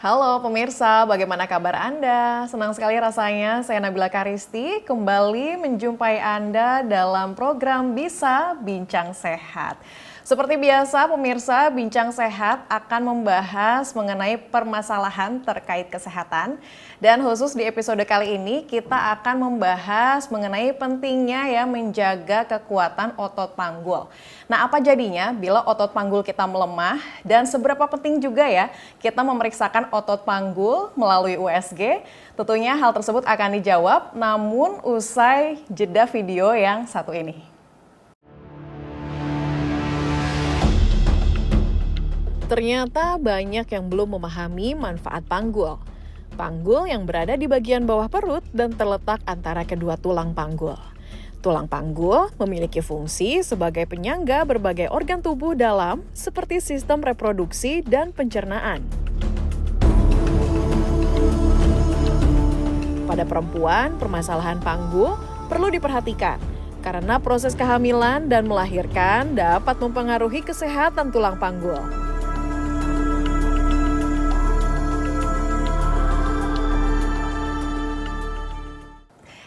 Halo pemirsa, bagaimana kabar Anda? Senang sekali rasanya saya Nabila Karisti kembali menjumpai Anda dalam program Bisa Bincang Sehat. Seperti biasa pemirsa, Bincang Sehat akan membahas mengenai permasalahan terkait kesehatan. Dan khusus di episode kali ini kita akan membahas mengenai pentingnya ya menjaga kekuatan otot panggul. Nah, apa jadinya bila otot panggul kita melemah dan seberapa penting juga ya kita memeriksakan otot panggul melalui USG? Tentunya hal tersebut akan dijawab namun usai jeda video yang satu ini. Ternyata banyak yang belum memahami manfaat panggul. Panggul yang berada di bagian bawah perut dan terletak antara kedua tulang panggul. Tulang panggul memiliki fungsi sebagai penyangga berbagai organ tubuh dalam seperti sistem reproduksi dan pencernaan. Pada perempuan, permasalahan panggul perlu diperhatikan karena proses kehamilan dan melahirkan dapat mempengaruhi kesehatan tulang panggul.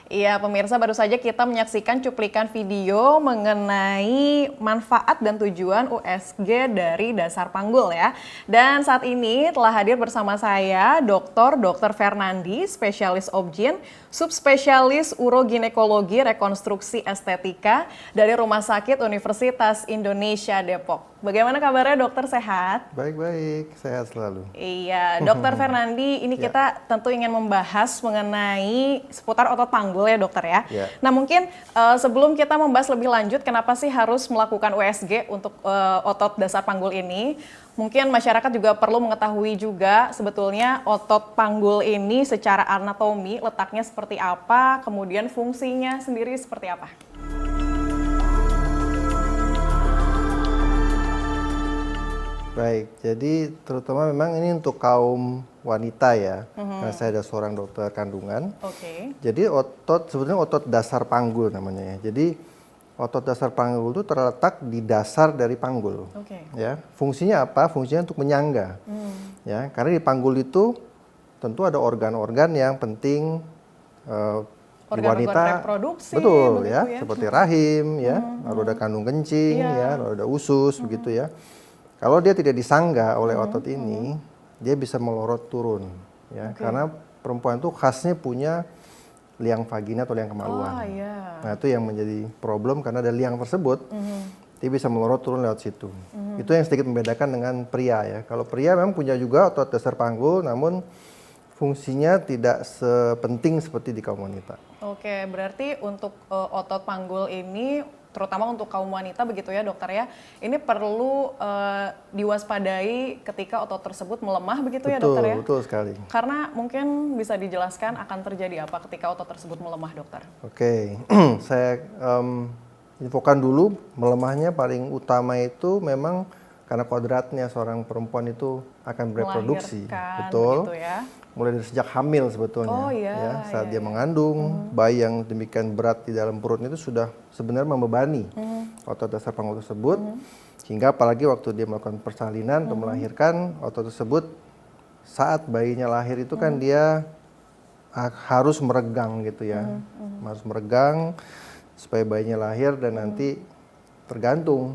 Iya, pemirsa, baru saja kita menyaksikan cuplikan video mengenai manfaat dan tujuan USG dari dasar panggul ya. Dan saat ini telah hadir bersama saya Dr. Fernandi, spesialis obgyn, subspesialis uroginekologi rekonstruksi estetika dari Rumah Sakit Universitas Indonesia Depok. Bagaimana kabarnya dokter, sehat? Baik-baik, sehat selalu. Iya, Dokter Fernandi, ini kita tentu ingin membahas mengenai seputar otot panggul ya dokter ya. Nah mungkin sebelum kita membahas lebih lanjut kenapa sih harus melakukan USG untuk otot dasar panggul ini, mungkin masyarakat juga perlu mengetahui juga sebetulnya otot panggul ini secara anatomi letaknya seperti apa, kemudian fungsinya sendiri seperti apa. Baik, jadi terutama memang ini untuk kaum wanita ya, karena saya ada seorang dokter kandungan. Jadi sebetulnya otot dasar panggul namanya ya. Jadi otot dasar panggul itu terletak di dasar dari panggul. Ya, fungsinya apa? Fungsinya untuk menyangga. Ya, karena di panggul itu tentu ada organ-organ yang penting di wanita, reproduksi, betul ya, seperti rahim ya, lalu ada kandung kencing ya, lalu ada usus begitu ya. Kalau dia tidak disangga oleh otot ini, dia bisa melorot turun, ya. Karena perempuan itu khasnya punya liang vagina atau liang kemaluan. Nah itu yang menjadi problem karena ada liang tersebut, dia bisa melorot turun lewat situ. Itu yang sedikit membedakan dengan pria ya. Kalau pria memang punya juga otot dasar panggul, namun fungsinya tidak sepenting seperti di kaum wanita. Oke, berarti untuk otot panggul ini terutama untuk kaum wanita begitu ya dokter ya, ini perlu diwaspadai ketika otot tersebut melemah begitu ya dokter ya? Betul sekali. Karena mungkin bisa dijelaskan akan terjadi apa ketika otot tersebut melemah dokter? Oke, saya infokan dulu melemahnya paling utama itu memang karena kodratnya seorang perempuan itu akan bereproduksi. Betul. Ya? Mulai dari sejak hamil sebetulnya, saat dia mengandung, bayi yang demikian berat di dalam perutnya itu sudah sebenarnya membebani otot dasar panggul tersebut, hingga apalagi waktu dia melakukan persalinan atau melahirkan, otot tersebut saat bayinya lahir itu kan dia harus meregang gitu ya, harus meregang supaya bayinya lahir dan nanti tergantung.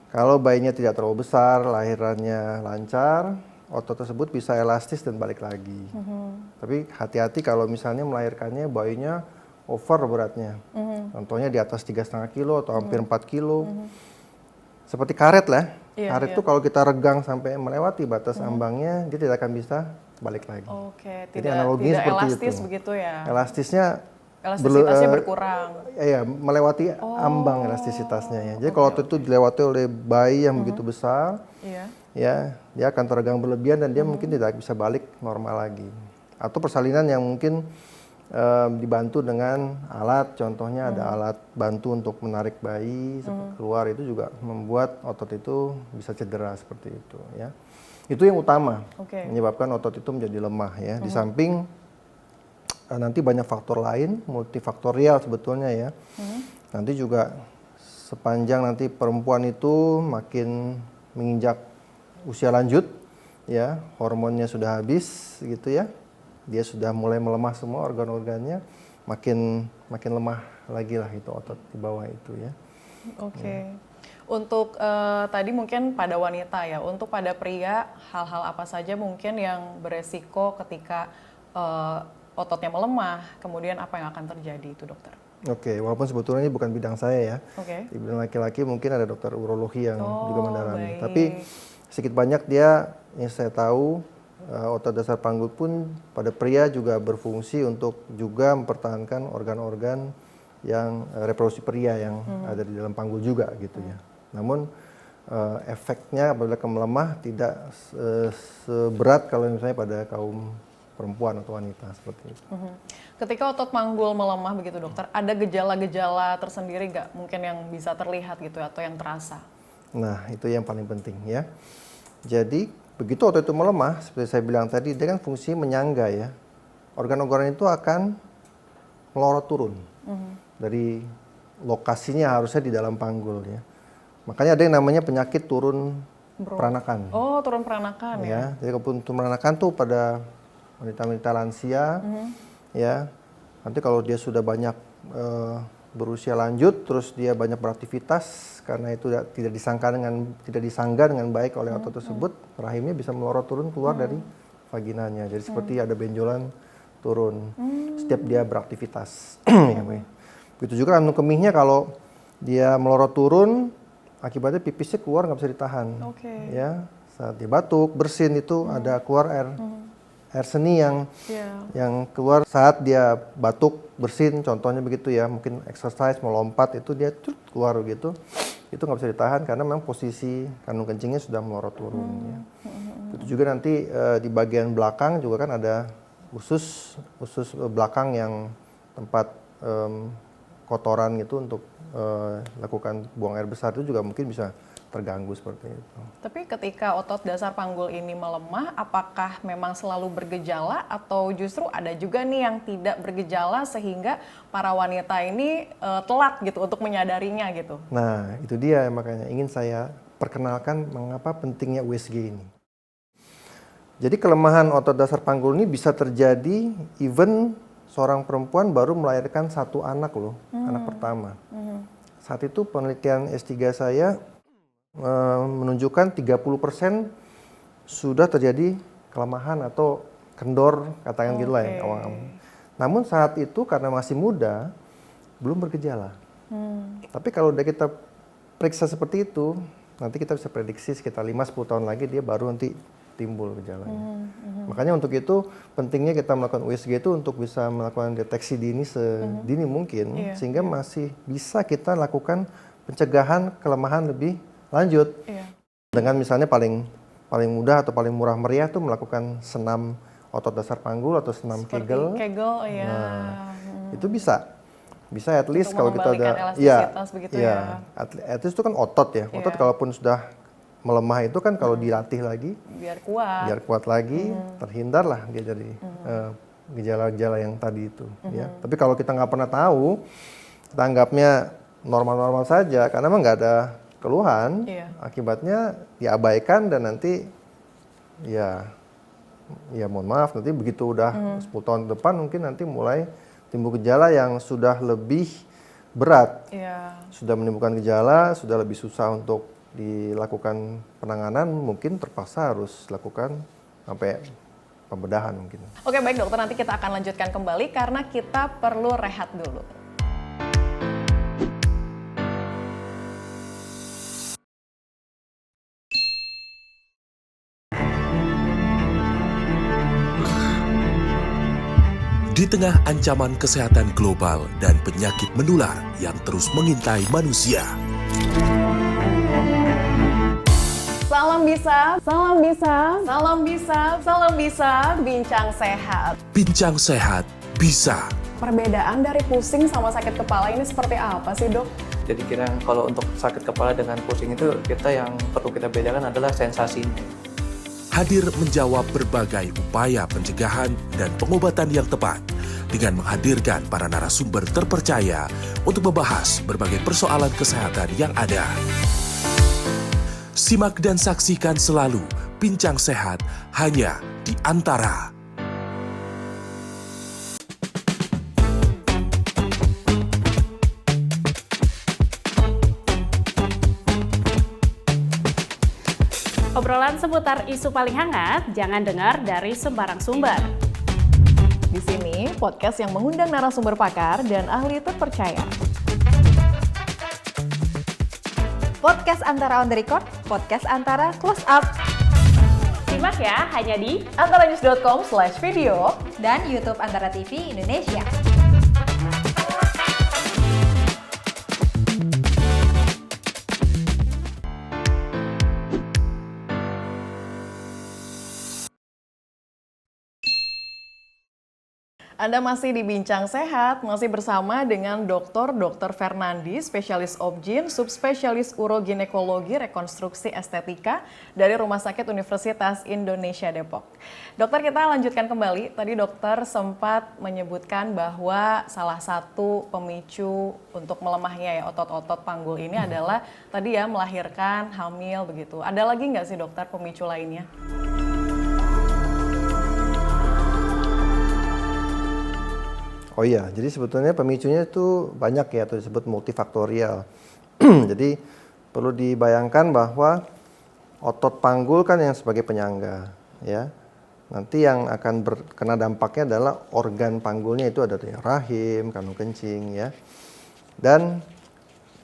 Kalau bayinya tidak terlalu besar, lahirannya lancar, otot tersebut bisa elastis dan balik lagi. Tapi hati-hati kalau misalnya melahirkannya bayinya over beratnya. Contohnya di atas 3,5 kilo atau hampir 4 kilo. Seperti karet lah. Karet itu kalau kita regang sampai melewati batas ambangnya, dia tidak akan bisa balik lagi. Jadi analoginya seperti elastis itu. Begitu ya? Elastisitasnya berkurang. Iya, melewati ambang elastisitasnya ya. Jadi kalau otot itu dilewati oleh bayi yang begitu besar, ya dia akan teregang berlebihan dan dia mungkin tidak bisa balik normal lagi. Atau persalinan yang mungkin dibantu dengan alat, contohnya ada alat bantu untuk menarik bayi keluar, itu juga membuat otot itu bisa cedera seperti itu ya. Itu yang utama menyebabkan otot itu menjadi lemah ya. Di samping nanti banyak faktor lain, multifaktorial sebetulnya ya. Nanti juga sepanjang nanti perempuan itu makin menginjak usia lanjut, ya hormonnya sudah habis gitu ya, dia sudah mulai melemah semua organ-organnya, makin lemah lagi lah itu otot di bawah itu ya. Oke. Untuk tadi mungkin pada wanita ya, untuk pada pria hal-hal apa saja mungkin yang beresiko ketika ototnya melemah, kemudian apa yang akan terjadi itu dokter? Oke, walaupun sebetulnya ini bukan bidang saya ya. Oke. Di bidang laki-laki mungkin ada dokter urologi yang juga mendalami. Baik. Tapi sedikit banyak dia yang saya tahu otot dasar panggul pun pada pria juga berfungsi untuk juga mempertahankan organ-organ yang reproduksi pria yang ada di dalam panggul juga gitu ya. Namun efeknya apabila melemah tidak seberat kalau misalnya pada kaum perempuan atau wanita seperti itu. Ketika otot panggul melemah begitu dokter, ada gejala-gejala tersendiri nggak mungkin yang bisa terlihat gitu atau yang terasa? Nah itu yang paling penting ya. Jadi begitu otot itu melemah, seperti saya bilang tadi, dia kan fungsi menyangga ya. Organ-organ itu akan melorot turun dari lokasinya harusnya di dalam panggul ya. Makanya ada yang namanya penyakit turun peranakan. Oh, turun peranakan ya. Jadi kalau turun peranakan tuh pada wanita-wanita lansia, ya. Nanti kalau dia sudah banyak berusia lanjut, terus dia banyak beraktivitas, karena itu tidak disangga dengan baik oleh otot tersebut, rahimnya bisa melorot turun keluar dari vaginanya. Jadi seperti ada benjolan turun setiap dia beraktivitas. Begitu juga kandung kemihnya kalau dia melorot turun, akibatnya pipisnya keluar nggak bisa ditahan. Ya, saat dia batuk, bersin itu ada keluar air seni yang keluar saat dia batuk, bersin, contohnya begitu ya, mungkin exercise, melompat, itu dia keluar gitu, itu nggak bisa ditahan karena memang posisi kandung kencingnya sudah melorot turun. Ya. Itu juga nanti di bagian belakang juga kan ada usus belakang yang tempat kotoran gitu untuk lakukan buang air besar, itu juga mungkin bisa terganggu seperti itu. Tapi ketika otot dasar panggul ini melemah, apakah memang selalu bergejala atau justru ada juga nih yang tidak bergejala sehingga para wanita ini telat gitu untuk menyadarinya gitu? Nah, itu dia makanya ingin saya perkenalkan mengapa pentingnya USG ini. Jadi kelemahan otot dasar panggul ini bisa terjadi even seorang perempuan baru melahirkan satu anak loh, anak pertama. Saat itu penelitian S3 saya menunjukkan 30% sudah terjadi kelemahan atau kendor, katakan gitu lah ya awam. Namun saat itu karena masih muda belum bergejala. Tapi kalau udah kita periksa seperti itu, nanti kita bisa prediksi sekitar 5-10 tahun lagi dia baru nanti timbul gejalanya. Makanya untuk itu pentingnya kita melakukan USG itu untuk bisa melakukan deteksi dini sedini mungkin, sehingga masih bisa kita lakukan pencegahan kelemahan lebih lanjut. Dengan misalnya paling mudah atau paling murah meriah tuh melakukan senam otot dasar panggul atau senam Kegel. Nah, itu bisa at least kalau kita ada at least itu kan otot ya. Otot kalaupun sudah melemah itu kan kalau dilatih lagi biar kuat lagi, terhindarlah dia dari gejala-gejala yang tadi itu ya. Tapi kalau kita nggak pernah tahu, kita anggapnya normal-normal saja karena memang nggak ada keluhan, akibatnya diabaikan dan nanti ya mohon maaf, nanti begitu udah 10 tahun depan mungkin nanti mulai timbul gejala yang sudah lebih berat, sudah menimbulkan gejala, sudah lebih susah untuk dilakukan penanganan, mungkin terpaksa harus lakukan sampai pembedahan mungkin. Oke baik dokter, nanti kita akan lanjutkan kembali karena kita perlu rehat dulu. Di tengah ancaman kesehatan global dan penyakit menular yang terus mengintai manusia. Salam bisa, salam bisa, salam bisa, salam bisa, bincang sehat. Bincang sehat bisa. Perbedaan dari pusing sama sakit kepala ini seperti apa sih dok? Jadi kira kalau untuk sakit kepala dengan pusing itu yang perlu kita bedakan adalah sensasinya. Hadir menjawab berbagai upaya pencegahan dan pengobatan yang tepat dengan menghadirkan para narasumber terpercaya untuk membahas berbagai persoalan kesehatan yang ada. Simak dan saksikan selalu Bincang Sehat hanya di Antara. Obrolan seputar isu paling hangat jangan dengar dari sembarang sumber. Di sini, podcast yang mengundang narasumber pakar dan ahli terpercaya. Podcast Antara on the record, podcast Antara close up. Simak ya, hanya di antaranews.com/video Dan YouTube Antara TV Indonesia. Anda masih di Bincang Sehat, masih bersama dengan Dr. Fernandi, spesialis obgyn, subspesialis uroginekologi, rekonstruksi estetika dari Rumah Sakit Universitas Indonesia Depok. Dokter, kita lanjutkan kembali. Tadi dokter sempat menyebutkan bahwa salah satu pemicu untuk melemahnya ya otot-otot panggul ini adalah tadi ya melahirkan, hamil begitu. Ada lagi nggak sih dokter pemicu lainnya? Oh iya, jadi sebetulnya pemicunya itu banyak ya, atau disebut multifaktorial. Jadi perlu dibayangkan bahwa otot panggul kan yang sebagai penyangga, ya. Nanti yang akan kena dampaknya adalah organ panggulnya, itu ada dari rahim, kandung kencing, ya. Dan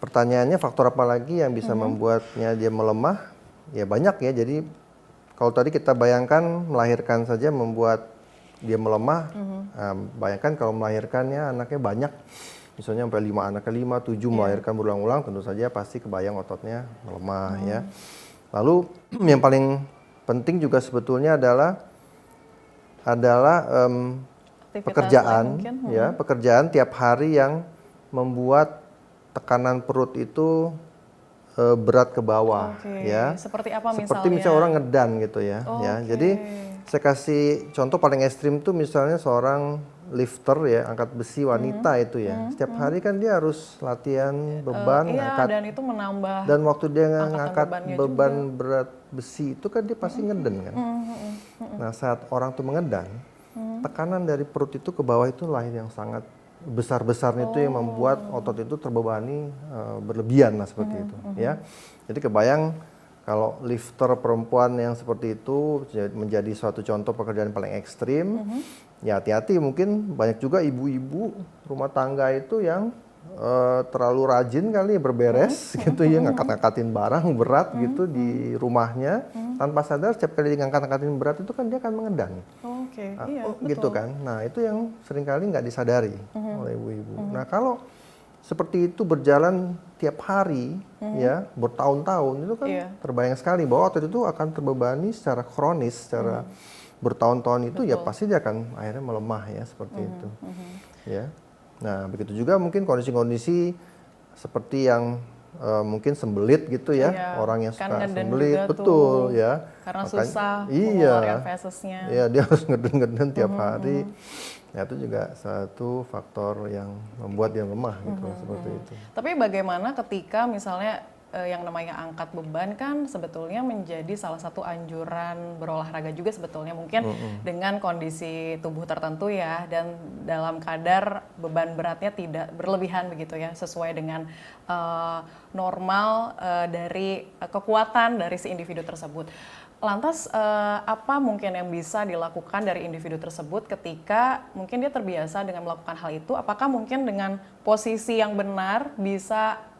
pertanyaannya faktor apa lagi yang bisa membuatnya dia melemah? Ya banyak ya. Jadi kalau tadi kita bayangkan melahirkan saja membuat dia melemah, bayangkan kalau melahirkannya anaknya banyak, misalnya sampai 5 anak ke 5, 7 melahirkan berulang-ulang, tentu saja pasti kebayang ototnya melemah ya. Lalu yang paling penting juga sebetulnya adalah pekerjaan ya, pekerjaan tiap hari yang membuat tekanan perut itu berat ke bawah ya. Seperti apa misalnya? Seperti misalnya orang ngedan gitu ya. Ya. Jadi saya kasih contoh paling ekstrim tuh misalnya seorang lifter ya, angkat besi wanita itu ya. Setiap hari kan dia harus latihan beban, angkat. Dan itu menambah. Dan waktu dia ngangkat beban berat besi itu kan dia pasti ngeden kan. Nah saat orang tuh mengedan, tekanan dari perut itu ke bawah itu lahir yang sangat besar-besarnya itu yang membuat otot itu terbebani berlebihan lah seperti itu ya. Jadi kebayang kalau lifter perempuan yang seperti itu menjadi suatu contoh pekerjaan paling ekstrim, ya hati-hati, mungkin banyak juga ibu-ibu rumah tangga itu yang terlalu rajin kali ya berberes gitu ya, ngangkat-ngangkatin barang berat gitu di rumahnya, tanpa sadar setiap kali ngangkat-ngangkatin berat itu kan dia akan mengedan. Iya, gitu kan. Nah itu yang seringkali nggak disadari oleh ibu-ibu. Nah kalau seperti itu berjalan tiap hari ya bertahun-tahun, itu kan terbayang sekali bahwa otot itu akan terbebani secara kronis, secara bertahun-tahun itu ya pasti dia akan akhirnya melemah ya seperti itu ya. Nah begitu juga mungkin kondisi-kondisi seperti yang mungkin sembelit gitu ya, orang yang suka sembelit, betul ya. Karena susah mengeluarkan fesesnya. Iya, dia harus ngeden-ngeden tiap hari. Ya itu juga satu faktor yang membuat dia lemah gitu seperti itu. Tapi bagaimana ketika misalnya yang namanya angkat beban kan sebetulnya menjadi salah satu anjuran berolahraga juga sebetulnya, mungkin dengan kondisi tubuh tertentu ya, dan dalam kadar beban beratnya tidak berlebihan begitu ya, sesuai dengan normal dari kekuatan dari si individu tersebut. Lantas apa mungkin yang bisa dilakukan dari individu tersebut ketika mungkin dia terbiasa dengan melakukan hal itu? Apakah mungkin dengan posisi yang benar bisa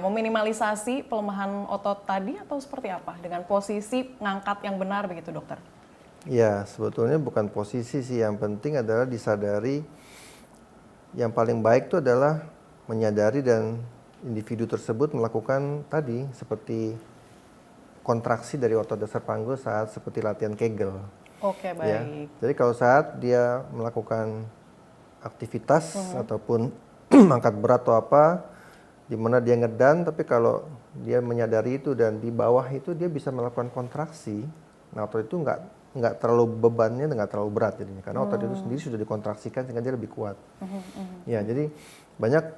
meminimalisasi pelemahan otot tadi, atau seperti apa dengan posisi ngangkat yang benar begitu dokter? Ya sebetulnya bukan posisi sih, yang penting adalah disadari. Yang paling baik itu adalah menyadari dan individu tersebut melakukan tadi seperti kontraksi dari otot dasar panggul saat seperti latihan Kegel. Oke, baik. Ya. Jadi kalau saat dia melakukan aktivitas ataupun angkat berat atau apa, di mana dia ngedan, tapi kalau dia menyadari itu dan di bawah itu dia bisa melakukan kontraksi, nah otot itu nggak terlalu bebannya nggak terlalu berat jadinya, karena otot itu sendiri sudah dikontraksikan sehingga dia lebih kuat. Ya, jadi banyak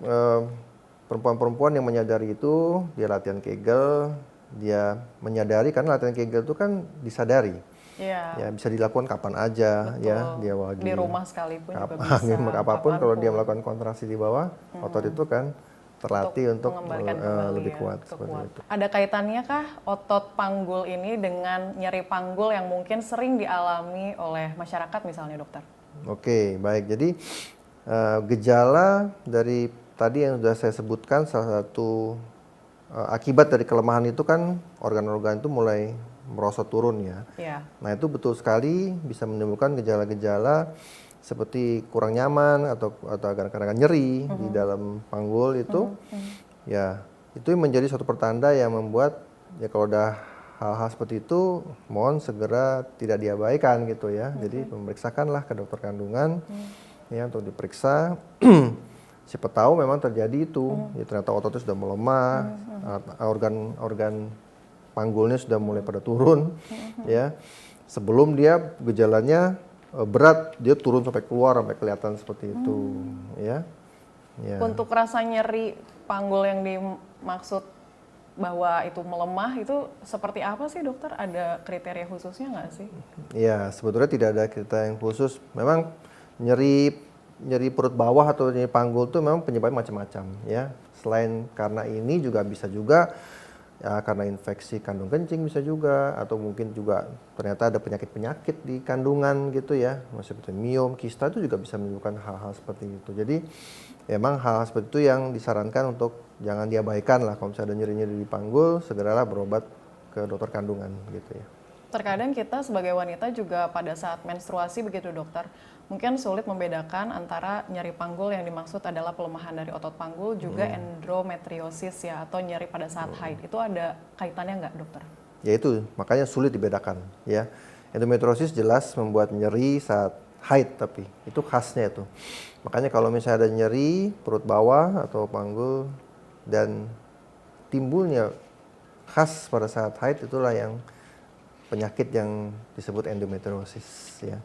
perempuan-perempuan yang menyadari itu, dia latihan Kegel, dia menyadari, karena latihan Kegel itu kan disadari. Iya. Ya, bisa dilakukan kapan aja. Betul. Ya, dia lagi Di rumah sekalipun juga bisa. apapun kalau dia kapanpun. melakukan kontraksi di bawah, otot itu kan terlatih untuk mengembalikan kembali lebih ya, kuat seperti itu. Ada kaitannya kah otot panggul ini dengan nyeri panggul yang mungkin sering dialami oleh masyarakat misalnya, dokter? Oke, baik. Jadi gejala dari tadi yang sudah saya sebutkan, salah satu akibat dari kelemahan itu kan organ-organ itu mulai merosot turun ya. Iya. Nah itu betul sekali bisa menimbulkan gejala-gejala seperti kurang nyaman atau kadang-kadang nyeri di dalam panggul itu. Ya itu menjadi suatu pertanda yang membuat ya kalau udah hal-hal seperti itu mohon segera tidak diabaikan gitu ya. Jadi memeriksakanlah ke dokter kandungan ya untuk diperiksa. Siapa tahu memang terjadi itu, ya ternyata ototnya sudah melemah, organ panggulnya sudah mulai pada turun, ya. Sebelum dia gejalanya berat, dia turun sampai keluar, sampai kelihatan seperti itu, ya. Ya. Untuk rasa nyeri panggul yang dimaksud bahwa itu melemah itu seperti apa sih, dokter? Ada kriteria khususnya nggak sih? Ya, sebetulnya tidak ada kriteria yang khusus. Memang nyeri perut bawah atau nyeri panggul itu memang penyebabnya macam-macam ya. Selain karena ini juga bisa juga ya, karena infeksi kandung kencing bisa juga, atau mungkin juga ternyata ada penyakit-penyakit di kandungan gitu ya, seperti miom, kista itu juga bisa menimbulkan hal-hal seperti itu. Jadi memang hal-hal seperti itu yang disarankan untuk jangan diabaikan lah. Kalau misalnya ada nyeri-nyeri di panggul, segeralah berobat ke dokter kandungan gitu ya. Terkadang kita sebagai wanita juga pada saat menstruasi begitu, dokter, mungkin sulit membedakan antara nyeri panggul yang dimaksud adalah pelemahan dari otot panggul juga endometriosis ya, atau nyeri pada saat haid. Itu ada kaitannya nggak, dokter? Ya itu, makanya sulit dibedakan ya. Endometriosis jelas membuat nyeri saat haid, tapi itu khasnya itu. Makanya kalau misalnya ada nyeri perut bawah atau panggul dan timbulnya khas pada saat haid, itulah yang penyakit yang disebut endometriosis ya.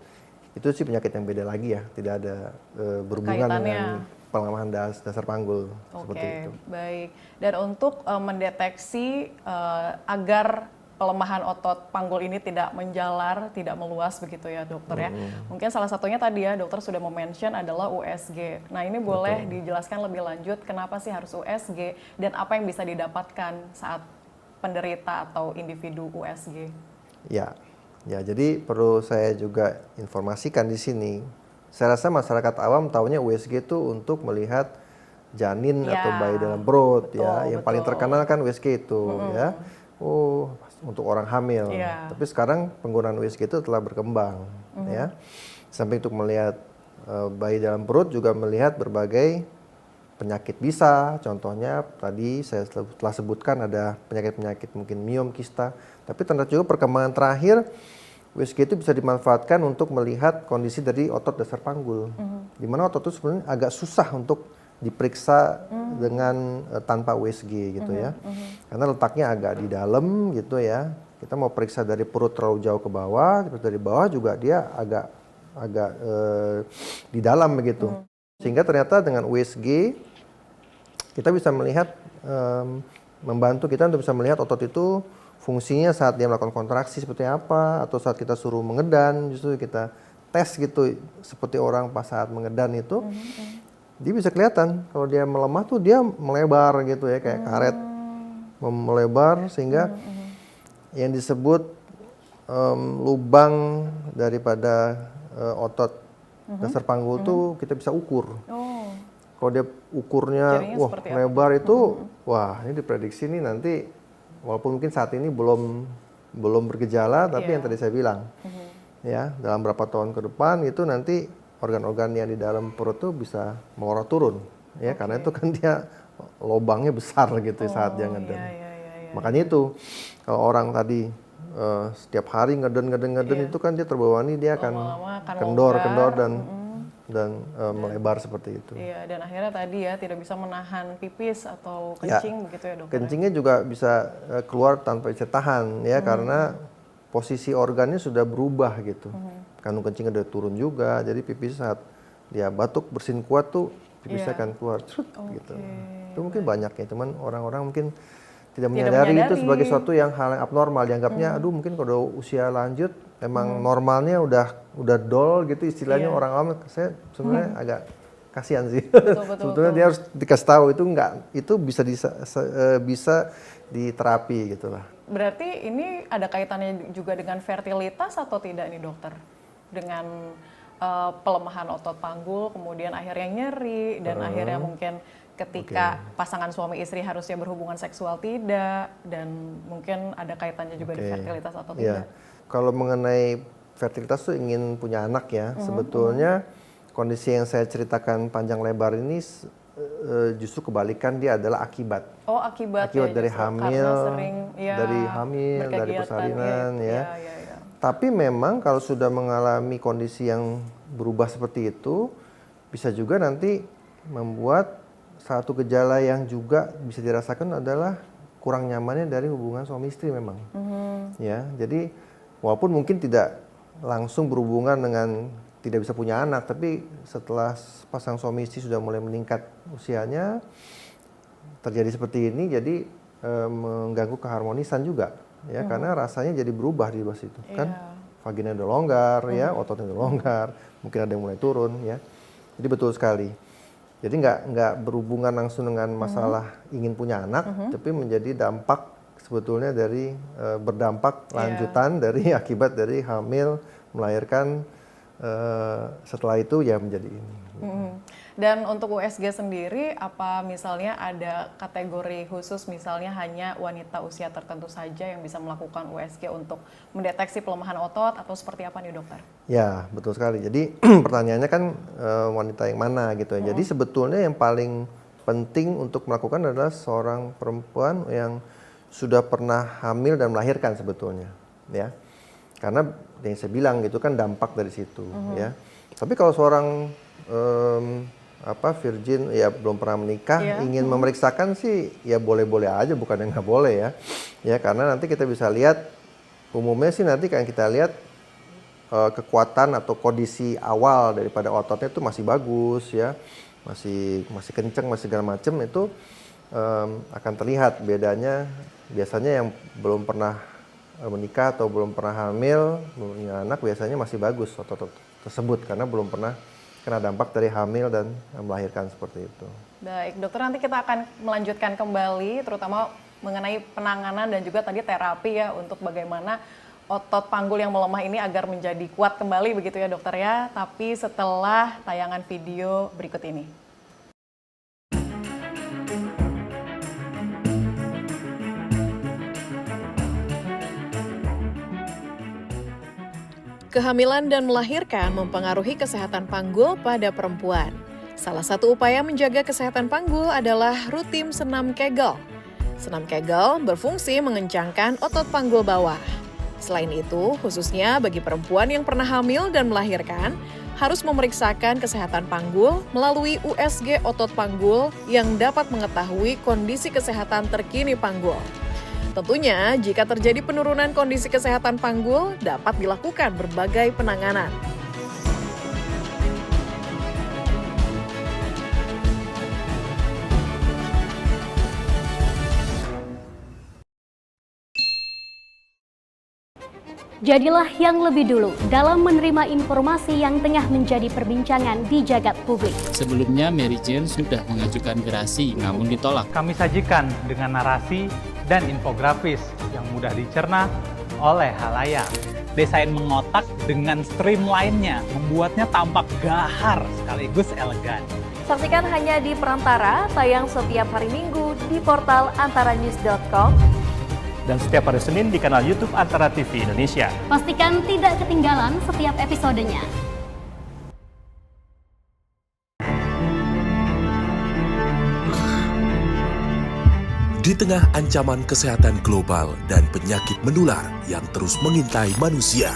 Itu sih penyakit yang beda lagi ya, tidak ada berhubungan dengan pelemahan dasar panggul seperti itu. Baik. Dan untuk mendeteksi agar pelemahan otot panggul ini tidak menjalar, tidak meluas begitu ya, dokter ya. Mungkin salah satunya tadi ya, dokter sudah mention adalah USG. Nah, ini boleh dijelaskan lebih lanjut kenapa sih harus USG dan apa yang bisa didapatkan saat penderita atau individu USG? Ya, jadi perlu saya juga informasikan di sini. Saya rasa masyarakat awam taunya USG itu untuk melihat janin atau bayi dalam perut ya. Yang paling terkenal kan USG itu ya. Oh, untuk orang hamil. Tapi sekarang penggunaan USG itu telah berkembang ya. Sampai untuk melihat bayi dalam perut juga melihat berbagai penyakit bisa. Contohnya tadi saya telah sebutkan ada penyakit-penyakit mungkin miom, kista. Tapi ternyata juga perkembangan terakhir USG itu bisa dimanfaatkan untuk melihat kondisi dari otot dasar panggul. Di mana otot itu sebenarnya agak susah untuk diperiksa dengan tanpa USG gitu ya. Karena letaknya agak di dalam gitu ya. Kita mau periksa dari perut terlalu jauh ke bawah, terus dari bawah juga dia agak di dalam begitu. Sehingga ternyata dengan USG kita bisa melihat, membantu kita untuk bisa melihat otot itu fungsinya saat dia melakukan kontraksi seperti apa, atau saat kita suruh mengedan, justru kita tes gitu seperti orang pas saat mengedan itu, dia bisa kelihatan kalau dia melemah tuh dia melebar gitu ya, kayak karet melebar sehingga yang disebut lubang daripada otot dasar panggul tuh kita bisa ukur. Kalau dia ukurnya lebar itu, wah ini diprediksi nih nanti walaupun mungkin saat ini belum bergejala, tapi yang tadi saya bilang, ya dalam berapa tahun ke depan itu nanti organ-organ yang di dalam perut tuh bisa melorot turun, ya karena itu kan dia lubangnya besar gitu saat dia ngeden. Makanya itu kalau orang tadi setiap hari ngeden itu kan dia terbebani, dia akan kendor dan melebar seperti itu. Iya, dan akhirnya tadi ya tidak bisa menahan pipis atau kencing begitu ya, dokter. Kencingnya juga bisa keluar tanpa bisa tahan ya, karena posisi organnya sudah berubah gitu. Kandung kencingnya udah turun juga, jadi pipis saat dia batuk bersin kuat tuh pipisnya akan keluar gitu. Itu mungkin banyak ya, cuman orang-orang mungkin tidak menyadari itu sebagai suatu hal yang abnormal. Dianggapnya, aduh mungkin kalau usia lanjut, emang normalnya udah dol gitu istilahnya orang awam. Saya sebenarnya agak kasihan sih. Sebetulnya dia harus dikasih tahu itu bisa diterapi gitulah. Berarti ini ada kaitannya juga dengan fertilitas atau tidak nih dokter? Dengan pelemahan otot panggul, kemudian akhirnya nyeri dan akhirnya mungkin ketika pasangan suami istri harusnya berhubungan seksual tidak, dan mungkin ada kaitannya juga di fertilitas atau tidak? Kalau mengenai fertilitas tuh ingin punya anak ya, sebetulnya kondisi yang saya ceritakan panjang lebar ini justru kebalikan, dia adalah akibat. Oh, akibat dari hamil, dari persalinan ya. Tapi memang kalau sudah mengalami kondisi yang berubah seperti itu, bisa juga nanti membuat satu gejala yang juga bisa dirasakan adalah kurang nyamannya dari hubungan suami istri memang. Ya, jadi walaupun mungkin tidak langsung berhubungan dengan tidak bisa punya anak, tapi setelah pasang suami istri sudah mulai meningkat usianya, terjadi seperti ini, jadi mengganggu keharmonisan juga, ya, karena rasanya jadi berubah di luar situ, kan, vagina udah longgar, ya, ototnya udah longgar, mungkin ada yang mulai turun, ya, jadi betul sekali. Jadi nggak berhubungan langsung dengan masalah ingin punya anak, tapi menjadi dampak sebetulnya dari berdampak lanjutan dari akibat dari hamil, melahirkan. Setelah itu ya menjadi ini. Dan untuk USG sendiri, apa misalnya ada kategori khusus, misalnya hanya wanita usia tertentu saja yang bisa melakukan USG untuk mendeteksi pelemahan otot, atau seperti apa nih dokter? Ya, betul sekali. Jadi pertanyaannya kan wanita yang mana gitu ya. Jadi sebetulnya yang paling penting untuk melakukan adalah seorang perempuan yang sudah pernah hamil dan melahirkan sebetulnya, ya. Karena yang saya bilang gitu kan dampak dari situ, ya. Tapi kalau seorang virgin ya belum pernah menikah ingin memeriksakan sih ya boleh-boleh aja, bukan yang nggak boleh ya. Ya karena nanti kita bisa lihat umumnya sih nanti kan kita lihat kekuatan atau kondisi awal daripada ototnya itu masih bagus ya. Masih kenceng, masih segala macam itu akan terlihat bedanya. Biasanya yang belum pernah menikah atau belum pernah hamil, belum punya anak, biasanya masih bagus otot tersebut karena belum pernah kena dampak dari hamil dan melahirkan seperti itu. Baik, dokter, nanti kita akan melanjutkan kembali terutama mengenai penanganan dan juga tadi terapi ya untuk bagaimana otot panggul yang melemah ini agar menjadi kuat kembali begitu ya dokter ya, tapi setelah tayangan video berikut ini. Kehamilan dan melahirkan mempengaruhi kesehatan panggul pada perempuan. Salah satu upaya menjaga kesehatan panggul adalah rutin senam Kegel. Senam Kegel berfungsi mengencangkan otot panggul bawah. Selain itu, khususnya bagi perempuan yang pernah hamil dan melahirkan, harus memeriksakan kesehatan panggul melalui USG otot panggul yang dapat mengetahui kondisi kesehatan terkini panggul. Tentunya, jika terjadi penurunan kondisi kesehatan panggul, dapat dilakukan berbagai penanganan. Jadilah yang lebih dulu dalam menerima informasi yang tengah menjadi perbincangan di jagat publik. Sebelumnya, Mary Jane sudah mengajukan gerasi, namun ditolak. Kami sajikan dengan narasi dan infografis yang mudah dicerna oleh halayak. Desain mengotak dengan streamline-nya membuatnya tampak gahar sekaligus elegan. Saksikan hanya di Perantara, tayang setiap hari Minggu di portal antaranews.com. Dan setiap hari Senin di kanal YouTube Antara TV Indonesia. Pastikan tidak ketinggalan setiap episodenya. Di tengah ancaman kesehatan global dan penyakit menular yang terus mengintai manusia.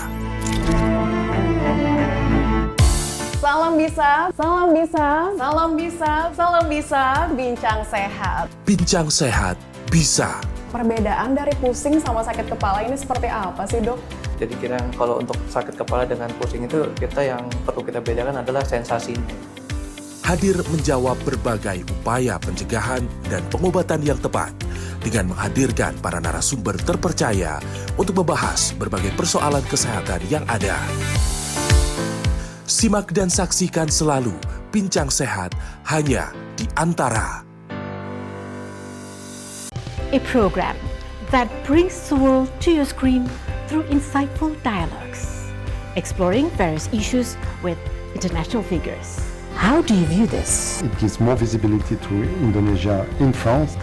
Salam bisa, salam bisa, salam bisa, salam bisa, bincang sehat. Bincang sehat bisa. Perbedaan dari pusing sama sakit kepala ini seperti apa sih dok? Jadi kira kalau untuk sakit kepala dengan pusing itu yang perlu kita bedakan adalah sensasinya. Hadir menjawab berbagai upaya pencegahan dan pengobatan yang tepat dengan menghadirkan para narasumber terpercaya untuk membahas berbagai persoalan kesehatan yang ada. Simak dan saksikan selalu Bincang Sehat hanya di Antara. A program that brings the world to your screen through insightful dialogues, exploring various issues with international figures. How do you view this? It gives more visibility to Indonesia in France,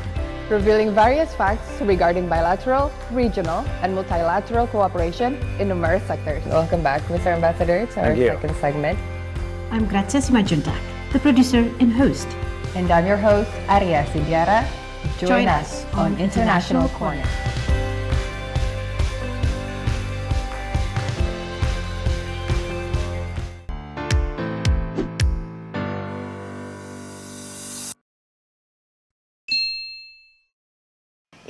revealing various facts regarding bilateral, regional, and multilateral cooperation in numerous sectors. Welcome back, Mr. Ambassador, to our second segment. I'm Grazia Simanjuntak, the producer and host. And I'm your host, Arya Sindiara. Join us on International Corner.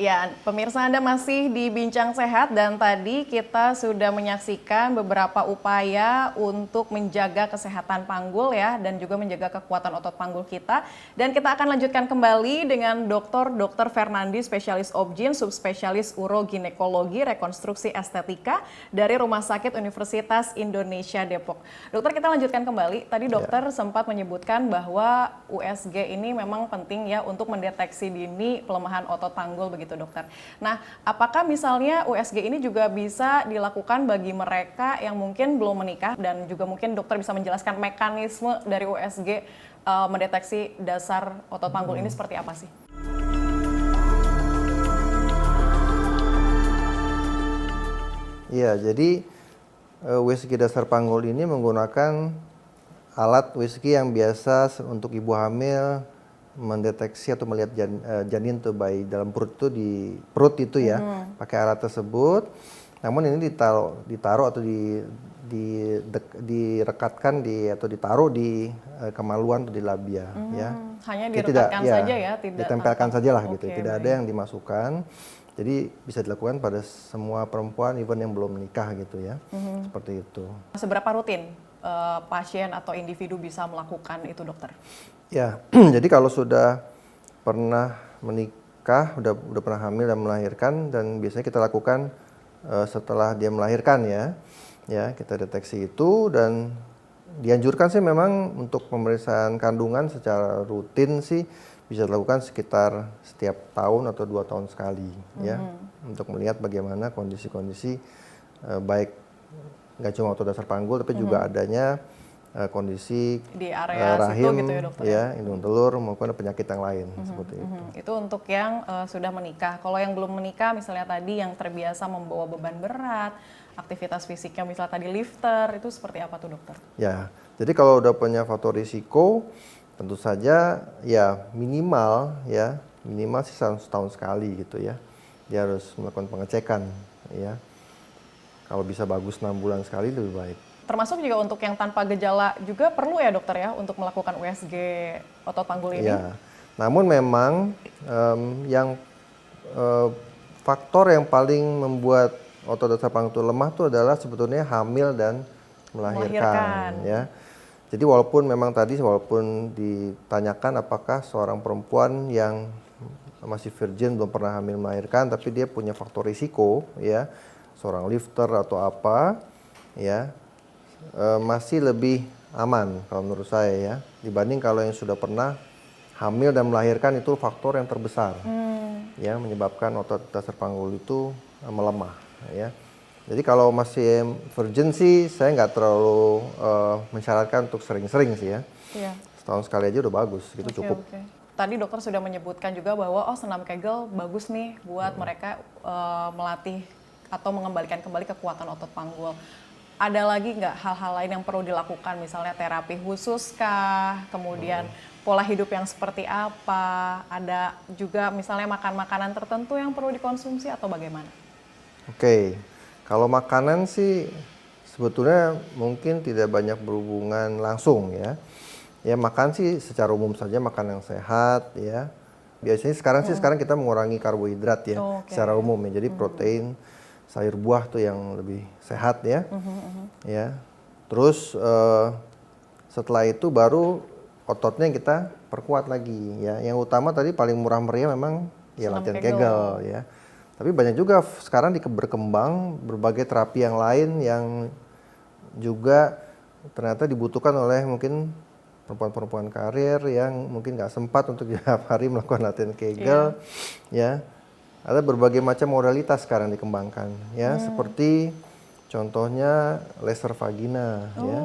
Ya, pemirsa Anda masih di Bincang Sehat dan tadi kita sudah menyaksikan beberapa upaya untuk menjaga kesehatan panggul ya dan juga menjaga kekuatan otot panggul kita. Dan kita akan lanjutkan kembali dengan Dr. Fernandi, spesialis obgyn, subspesialis uroginekologi, rekonstruksi estetika dari Rumah Sakit Universitas Indonesia Depok. Dokter, kita lanjutkan kembali. Tadi dokter sempat menyebutkan bahwa USG ini memang penting ya untuk mendeteksi dini pelemahan otot panggul begitu, dokter. Nah, apakah misalnya USG ini juga bisa dilakukan bagi mereka yang mungkin belum menikah dan juga mungkin dokter bisa menjelaskan mekanisme dari USG mendeteksi dasar otot panggul ini seperti apa sih? Ya, jadi USG dasar panggul ini menggunakan alat USG yang biasa untuk ibu hamil mendeteksi atau melihat janin tuh bayi dalam perut itu di perut itu ya, pakai alat tersebut. Namun ini ditaruh atau direkatkan atau ditaruh di kemaluan atau di labia ya. Hanya direkatkan saja ya, tidak ditempelkan sajalah gitu. Tidak ada yang dimasukkan. Jadi bisa dilakukan pada semua perempuan even yang belum menikah gitu ya. Seperti itu. Seberapa rutin pasien atau individu bisa melakukan itu, dokter? Ya, jadi kalau sudah pernah menikah, udah pernah hamil dan melahirkan, dan biasanya kita lakukan setelah dia melahirkan ya, kita deteksi itu dan dianjurkan sih memang untuk pemeriksaan kandungan secara rutin sih bisa dilakukan sekitar setiap tahun atau 2 tahun sekali ya, untuk melihat bagaimana kondisi-kondisi baik nggak cuma otot dasar panggul tapi juga adanya kondisi di area rahim gitu ya, dokter, ya, indung telur maupun penyakit yang lain seperti itu. Itu untuk yang sudah menikah. Kalau yang belum menikah misalnya tadi yang terbiasa membawa beban berat, aktivitas fisiknya misalnya tadi lifter, itu seperti apa tuh, dokter? Ya, jadi kalau udah punya faktor risiko tentu saja ya minimal sih setahun sekali gitu ya. Dia harus melakukan pengecekan ya. Kalau bisa bagus 6 bulan sekali lebih baik. Termasuk juga untuk yang tanpa gejala juga perlu ya, dokter ya, untuk melakukan USG otot panggul ini? Ya, namun memang faktor yang paling membuat otot dasar panggul itu lemah itu adalah sebetulnya hamil dan melahirkan. Ya. Jadi walaupun ditanyakan apakah seorang perempuan yang masih virgin belum pernah hamil melahirkan tapi dia punya faktor risiko ya, seorang lifter atau apa ya, masih lebih aman kalau menurut saya ya, dibanding kalau yang sudah pernah hamil dan melahirkan. Itu faktor yang terbesar ya menyebabkan otot dasar panggul itu melemah ya. Jadi kalau masih virgin sih saya nggak terlalu mensyaratkan untuk sering-sering sih ya. Setahun sekali aja udah bagus, gitu cukup. Tadi dokter sudah menyebutkan juga bahwa senam Kegel bagus nih buat mereka melatih atau mengembalikan kembali kekuatan otot panggul. Ada lagi nggak hal-hal lain yang perlu dilakukan, misalnya terapi khusus kah, kemudian pola hidup yang seperti apa, ada juga misalnya makan makanan tertentu yang perlu dikonsumsi atau bagaimana? Oke, kalau makanan sih sebetulnya mungkin tidak banyak berhubungan langsung ya. Ya makan sih secara umum saja makan yang sehat ya. Biasanya sekarang kita mengurangi karbohidrat ya secara umum ya. Jadi protein, sayur buah tuh yang lebih sehat ya. Ya. Terus setelah itu baru ototnya kita perkuat lagi ya. Yang utama tadi paling murah meriah memang ya latihan Kegel ya. Tapi banyak juga sekarang berkembang berbagai terapi yang lain yang juga ternyata dibutuhkan oleh mungkin perempuan-perempuan karir yang mungkin nggak sempat untuk tiap hari melakukan latihan Kegel, ya. Ada berbagai macam modalitas sekarang dikembangkan, ya. Seperti contohnya laser vagina, ya.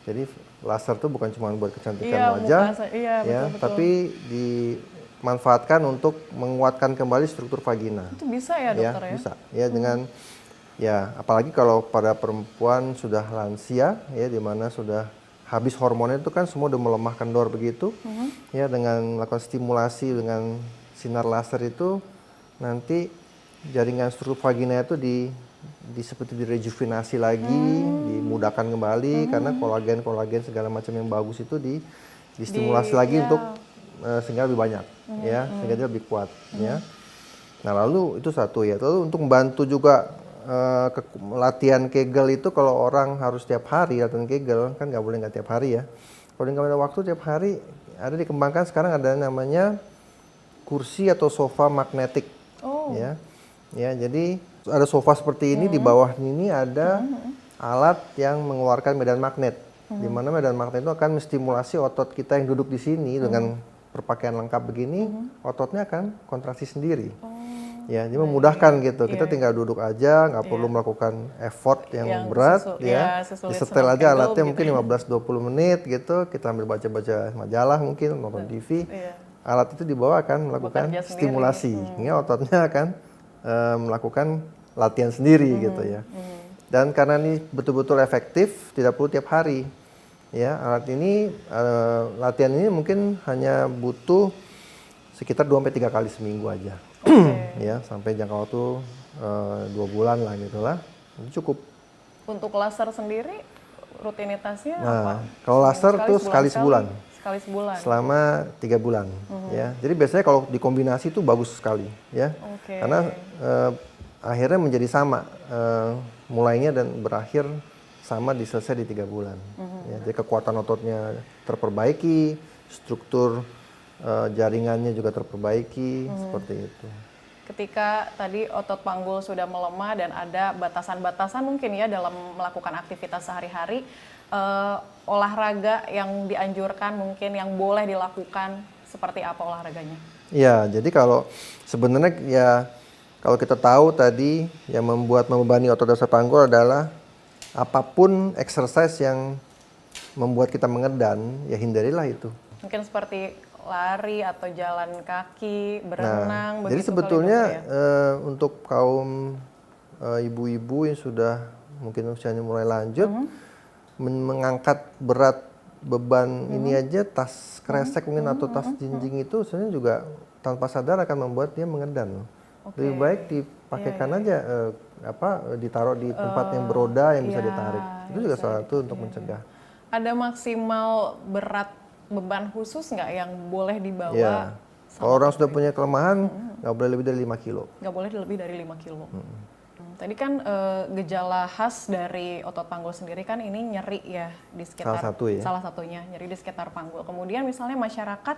Jadi laser itu bukan cuma buat kecantikan wajah, ya, betul. Tapi dimanfaatkan untuk menguatkan kembali struktur vagina. Itu bisa ya dokter ya? Bisa, ya dengan ya apalagi kalau pada perempuan sudah lansia, ya di mana sudah habis hormonnya itu kan semua udah melemahkan kendor begitu, ya dengan melakukan stimulasi dengan sinar laser itu nanti jaringan struktur vagina itu seperti direjuvenasi lagi, dimudahkan kembali karena kolagen segala macam yang bagus itu distimulasi lagi untuk sehingga lebih banyak, ya sehingga dia lebih kuat, ya. Nah lalu itu satu ya, lalu untuk membantu juga latihan Kegel itu kalau orang harus tiap hari latihan Kegel kan nggak boleh nggak tiap hari ya. Kalau nggak ada waktu tiap hari ada dikembangkan sekarang ada namanya kursi atau sofa magnetik, ya. Ya jadi ada sofa seperti ini di bawah ini ada alat yang mengeluarkan medan magnet, di mana medan magnet itu akan menstimulasi otot kita yang duduk di sini dengan berpakaian lengkap begini, ototnya akan kontraksi sendiri. Ya, jadi memudahkan gitu. Kita tinggal duduk aja, nggak perlu melakukan effort yang berat, ya. Disetel aja alatnya gitu, mungkin 15-20 menit gitu. Kita ambil baca-baca majalah mungkin, nonton TV. Alat itu dibawa akan melakukan stimulasi, hingga ototnya akan melakukan latihan sendiri gitu ya. Dan karena ini betul-betul efektif, tidak perlu tiap hari. Ya, alat ini latihan ini mungkin hanya butuh sekitar 2-3 kali seminggu aja. Ya, sampai jangka waktu 2 bulan lah gitulah. Cukup. Untuk laser sendiri rutinitasnya apa? Kalau laser tuh sekali sebulan. Sekali sebulan. Selama 3 bulan, ya. Jadi biasanya kalau dikombinasi itu bagus sekali, ya. Karena akhirnya menjadi sama, mulainya dan berakhir sama selesai di 3 bulan. Ya, jadi kekuatan ototnya terperbaiki, struktur jaringannya juga terperbaiki, seperti itu. Ketika tadi otot panggul sudah melemah dan ada batasan-batasan mungkin ya dalam melakukan aktivitas sehari-hari, olahraga yang dianjurkan mungkin yang boleh dilakukan seperti apa olahraganya? Ya, jadi kalau sebenarnya ya kalau kita tahu tadi yang membebani otot dasar panggul adalah apapun exercise yang membuat kita mengedan, ya hindarilah itu. Mungkin seperti lari atau jalan kaki, berenang. Jadi sebetulnya untuk kaum ibu-ibu yang sudah mungkin usianya mulai lanjut, mengangkat berat beban ini aja, tas kresek mungkin atau tas jinjing itu sebenarnya juga tanpa sadar akan membuat dia mengedan. Lebih baik dipakaikan aja ditaruh di tempat yang beroda yang bisa ditarik. Itu juga salah satu untuk mencegah. Ada maksimal berat beban khusus nggak yang boleh dibawa? Kalau orang sudah punya kelemahan, nggak boleh lebih dari 5 kilo. Nggak boleh lebih dari 5 kilo. Tadi kan gejala khas dari otot panggul sendiri kan ini nyeri ya di sekitar salah satunya nyeri di sekitar panggul. Kemudian misalnya masyarakat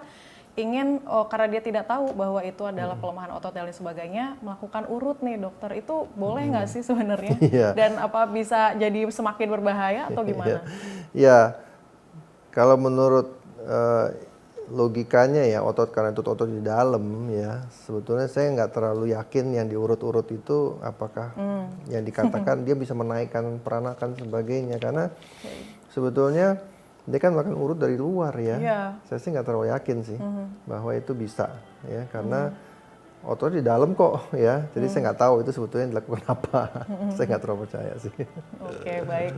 ingin karena dia tidak tahu bahwa itu adalah pelemahan otot dan lain sebagainya, melakukan urut nih dokter, itu boleh nggak sih sebenarnya? Dan apa bisa jadi semakin berbahaya atau gimana? Ya, kalau menurut logikanya ya karena itu otot di dalam ya, sebetulnya saya nggak terlalu yakin yang diurut-urut itu apakah yang dikatakan dia bisa menaikkan peranakan sebagainya, karena sebetulnya dia kan melakukan urut dari luar ya. Saya sih nggak terlalu yakin sih bahwa itu bisa ya, karena otot di dalam kok ya, jadi saya nggak tahu itu sebetulnya dilakukan apa. Saya nggak terlalu percaya sih. Oke, baik.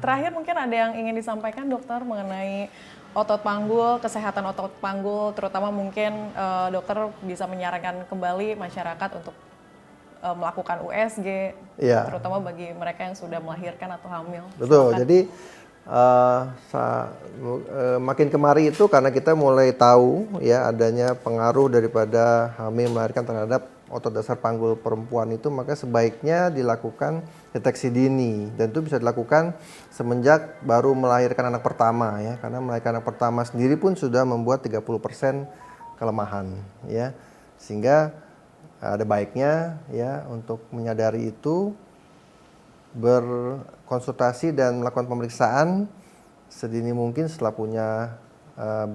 Terakhir mungkin ada yang ingin disampaikan dokter mengenai otot panggul, kesehatan otot panggul, terutama mungkin dokter bisa menyarankan kembali masyarakat untuk melakukan USG, terutama bagi mereka yang sudah melahirkan atau hamil. Betul, jadi makin kemari itu karena kita mulai tahu ya adanya pengaruh daripada hamil melahirkan terhadap otot dasar panggul perempuan itu, maka sebaiknya dilakukan deteksi dini, dan itu bisa dilakukan semenjak baru melahirkan anak pertama ya, karena melahirkan anak pertama sendiri pun sudah membuat 30% kelemahan ya, sehingga ada baiknya ya untuk menyadari itu, berkonsultasi dan melakukan pemeriksaan sedini mungkin setelah punya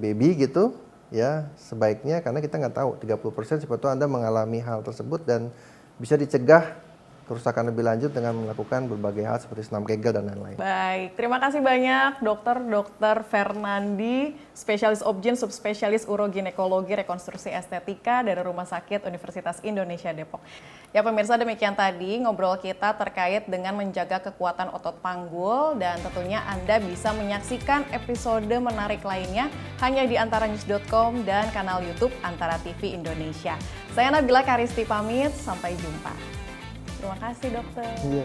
baby gitu ya, sebaiknya, karena kita nggak tahu 30% siapa tahu Anda mengalami hal tersebut dan bisa dicegah kerusakan lebih lanjut dengan melakukan berbagai hal seperti senam Kegel dan lain-lain. Baik, terima kasih banyak Dr. Fernandi, spesialis obgyn, subspesialis uroginekologi rekonstruksi estetika dari Rumah Sakit Universitas Indonesia Depok. Ya pemirsa, demikian tadi ngobrol kita terkait dengan menjaga kekuatan otot panggul, dan tentunya Anda bisa menyaksikan episode menarik lainnya hanya di antaranews.com dan kanal YouTube Antara TV Indonesia. Saya Nabila Karisti pamit, sampai jumpa. Terima kasih dokter. Iya.